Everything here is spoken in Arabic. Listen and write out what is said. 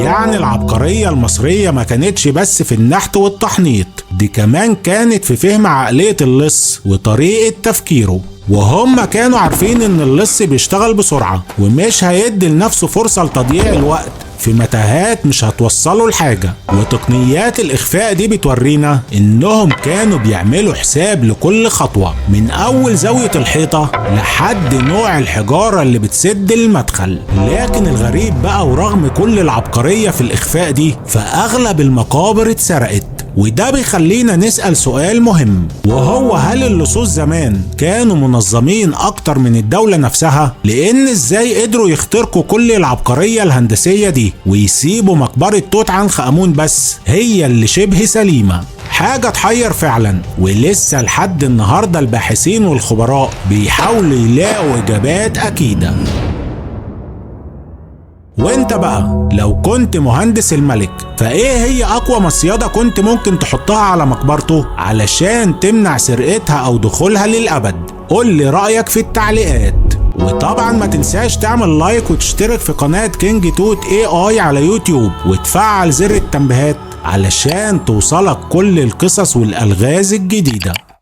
يعني العبقرية المصرية ما كانتش بس في النحت والتحنيط، دي كمان كانت في فهم عقلية اللص وطريقة تفكيره. وهم كانوا عارفين ان اللص بيشتغل بسرعة ومش هيدي لنفسه فرصة لتضييع الوقت في متاهات مش هتوصله لحاجة. وتقنيات الإخفاء دي بتورينا إنهم كانوا بيعملوا حساب لكل خطوة، من أول زاوية الحيطة لحد نوع الحجارة اللي بتسد المدخل. لكن الغريب بقى، ورغم كل العبقرية في الإخفاء دي، فأغلب المقابر اتسرقت. وده بيخلينا نسأل سؤال مهم، وهو هل اللصوص زمان كانوا منظمين أكتر من الدولة نفسها؟ لأن إزاي قدروا يخترقوا كل العبقرية الهندسية دي ويسيبوا مقبرة توت عنخ آمون بس هي اللي شبه سليمة؟ حاجة تحير فعلا، ولسه لحد النهاردة الباحثين والخبراء بيحاولوا يلاقوا إجابات أكيدة. وانت بقى لو كنت مهندس الملك، فايه هي اقوى مصيدة كنت ممكن تحطها على مقبرته علشان تمنع سرقتها او دخولها للابد؟ قول لي رأيك في التعليقات. وطبعا ما تنساش تعمل لايك وتشترك في قناة كينج توت AI على يوتيوب وتفعل زر التنبيهات علشان توصلك كل القصص والألغاز الجديدة.